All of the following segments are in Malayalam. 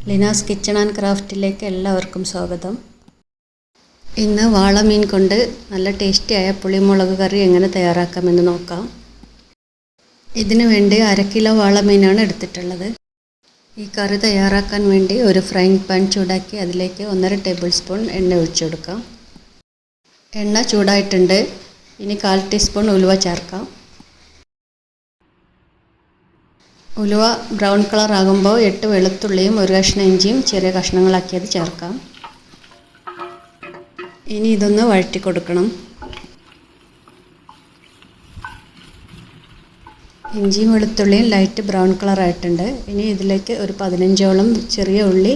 ലിനാസ് കിച്ചൺ ആൻഡ് ക്രാഫ്റ്റിലേക്ക് എല്ലാവർക്കും സ്വാഗതം. ഇന്ന് വാളമീൻ കൊണ്ട് നല്ല ടേസ്റ്റിയായ പുളിമുളക് കറി എങ്ങനെ തയ്യാറാക്കാമെന്ന് നോക്കാം. ഇതിനു വേണ്ടി 1/2 കിലോ വാളമീനാണ് എടുത്തിട്ടുള്ളത്. ഈ കറി തയ്യാറാക്കാൻ വേണ്ടി ഒരു ഫ്രൈങ് പാൻ ചൂടാക്കി അതിലേക്ക് 1.5 ടേബിൾ സ്പൂൺ എണ്ണ ഒഴിച്ചു കൊടുക്കാം. എണ്ണ ചൂടായിട്ടുണ്ട്. ഇനി 1/4 ടീസ്പൂൺ ഉലുവ ചേർക്കാം. ഉലുവ ബ്രൗൺ കളർ ആകുമ്പോൾ 8 വെളുത്തുള്ളിയും 1 കഷ്ണം ഇഞ്ചിയും ചെറിയ കഷ്ണങ്ങളാക്കിയത് ചേർക്കാം. ഇനി ഇതൊന്ന് വഴറ്റി കൊടുക്കണം. ഇഞ്ചിയും വെളുത്തുള്ളിയും ലൈറ്റ് ബ്രൗൺ കളർ ആയിട്ടുണ്ട്. ഇനി ഇതിലേക്ക് ഒരു 15ഓളം ചെറിയ ഉള്ളി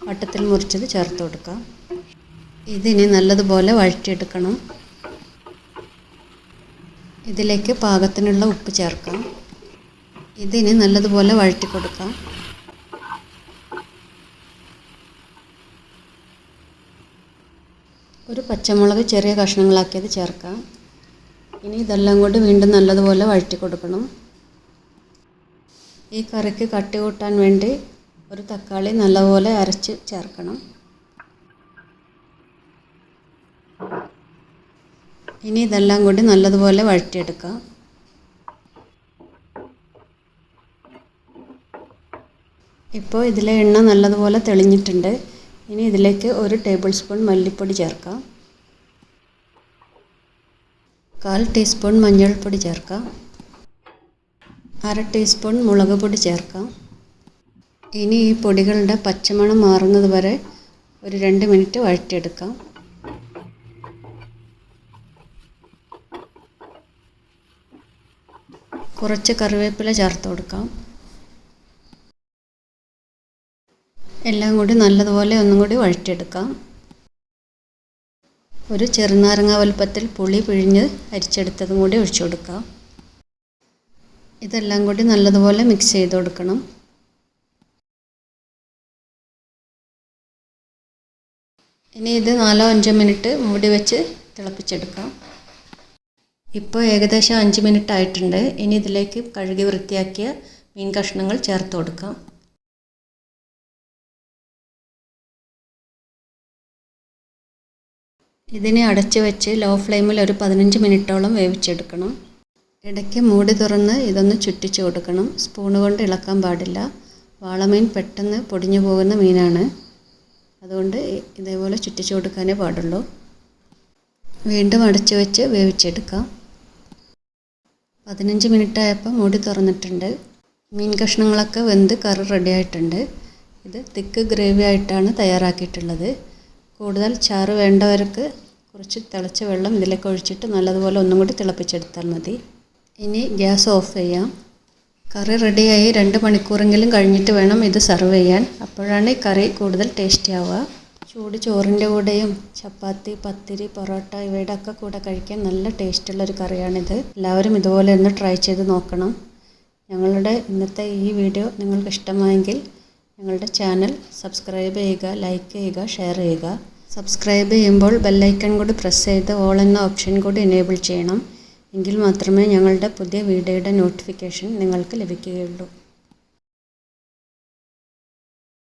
വട്ടത്തിൽ മുറിച്ചത് ചേർത്ത് കൊടുക്കാം. ഇതിനി നല്ലതുപോലെ വഴറ്റിയെടുക്കണം. ഇതിലേക്ക് പാകത്തിനുള്ള ഉപ്പ് ചേർക്കാം. ഇതിന് നല്ലതുപോലെ വഴറ്റി കൊടുക്കാം. ഒരു പച്ചമുളക് ചെറിയ കഷ്ണങ്ങളാക്കിയത് ചേർക്കാം. ഇനി ഇതെല്ലാം കൂടി വീണ്ടും നല്ലതുപോലെ വഴറ്റി കൊടുക്കണം. ഈ കറിക്ക് കട്ടി കൂട്ടാൻ വേണ്ടി ഒരു തക്കാളി നല്ലപോലെ അരച്ച് ചേർക്കണം. ഇനി ഇതെല്ലാം കൂടി നല്ലതുപോലെ വഴറ്റിയെടുക്കാം. ഇപ്പോൾ ഇതിലെ എണ്ണ നല്ലതുപോലെ തെളിഞ്ഞിട്ടുണ്ട്. ഇനി ഇതിലേക്ക് 1 ടേബിൾ സ്പൂൺ മല്ലിപ്പൊടി ചേർക്കാം. 1/4 ടീസ്പൂൺ മഞ്ഞൾപ്പൊടി ചേർക്കാം. 1/2 ടീസ്പൂൺ മുളക് പൊടി ചേർക്കാം. ഇനി ഈ പൊടികളുടെ പച്ചമണം മാറുന്നത് വരെ ഒരു 2 മിനിറ്റ് വഴറ്റിയെടുക്കാം. കുറച്ച് കറിവേപ്പില ചേർത്ത് കൊടുക്കാം. എല്ലാം കൂടി നല്ലതുപോലെ ഒന്നും കൂടി വഴറ്റിയെടുക്കാം. ഒരു ചെറുനാരങ്ങ വലുപ്പത്തിൽ പുളി പിഴിഞ്ഞ് അരിച്ചെടുത്തതും കൂടി ഒഴിച്ചു കൊടുക്കാം. ഇതെല്ലാം കൂടി നല്ലതുപോലെ മിക്സ് ചെയ്ത് കൊടുക്കണം. ഇനി ഇത് 4-5 മിനിറ്റ് മൂടി വെച്ച് തിളപ്പിച്ചെടുക്കാം. ഇപ്പോൾ ഏകദേശം 5 മിനിറ്റ് ആയിട്ടുണ്ട്. ഇനി ഇതിലേക്ക് കഴുകി വൃത്തിയാക്കിയ മീൻ കഷ്ണങ്ങൾ ചേർത്ത് കൊടുക്കാം. ഇതിനെ അടച്ചു വെച്ച് ലോ ഫ്ലെയിമിൽ ഒരു 15 മിനിറ്റോളം വേവിച്ചെടുക്കണം. ഇടയ്ക്ക് മൂടി തുറന്ന് ഇതൊന്ന് ചുറ്റിച്ച് കൊടുക്കണം. സ്പൂണ് കൊണ്ട് ഇളക്കാൻ പാടില്ല. വാളമീൻ പെട്ടെന്ന് പൊടിഞ്ഞു പോകുന്ന മീനാണ്. അതുകൊണ്ട് ഇതേപോലെ ചുറ്റിച്ച് കൊടുക്കാനേ പാടുള്ളൂ. വീണ്ടും അടച്ചു വെച്ച് വേവിച്ചെടുക്കാം. 15 മിനിറ്റ് ആയപ്പോൾ മൂടി തുറന്നിട്ടുണ്ട്. മീൻ കഷ്ണങ്ങളൊക്കെ വെന്ത് കറി റെഡി ആയിട്ടുണ്ട്. ഇത് തിക്ക് ഗ്രേവി ആയിട്ടാണ് തയ്യാറാക്കിയിട്ടുള്ളത്. കൂടുതൽ ചാറ് വേണ്ടവർക്ക് കുറച്ച് തിളച്ച വെള്ളം ഇതിലേക്ക് ഒഴിച്ചിട്ട് നല്ലതുപോലെ ഒന്നും കൂടി തിളപ്പിച്ചെടുത്താൽ മതി. ഇനി ഗ്യാസ് ഓഫ് ചെയ്യാം. കറി റെഡിയായി 2 മണിക്കൂറെങ്കിലും കഴിഞ്ഞിട്ട് വേണം ഇത് സെർവ് ചെയ്യാൻ. അപ്പോഴാണ് ഈ കറി കൂടുതൽ ടേസ്റ്റി ആവുക. ചൂട് ചോറിൻ്റെ കൂടെയും ചപ്പാത്തി, പത്തിരി, പൊറോട്ട ഇവയുടെ ഒക്കെ കൂടെ കഴിക്കാൻ നല്ല ടേസ്റ്റുള്ളൊരു കറിയാണിത്. എല്ലാവരും ഇതുപോലെ ഒന്ന് ട്രൈ ചെയ്ത് നോക്കണം. ഞങ്ങളുടെ ഇന്നത്തെ ഈ വീഡിയോ നിങ്ങൾക്ക് ഇഷ്ടമായെങ്കിൽ ഞങ്ങളുടെ ചാനൽ സബ്സ്ക്രൈബ് ചെയ്യുക, ലൈക്ക് ചെയ്യുക, ഷെയർ ചെയ്യുക. സബ്സ്ക്രൈബ് ചെയ്യുമ്പോൾ ബെല്ലൈക്കൺ കൂടി പ്രസ് ചെയ്ത് ഓൾ എന്ന ഓപ്ഷൻ കൂടി എനേബിൾ ചെയ്യണം. എങ്കിൽ മാത്രമേ ഞങ്ങളുടെ പുതിയ വീഡിയോയുടെ നോട്ടിഫിക്കേഷൻ നിങ്ങൾക്ക് ലഭിക്കുകയുള്ളൂ.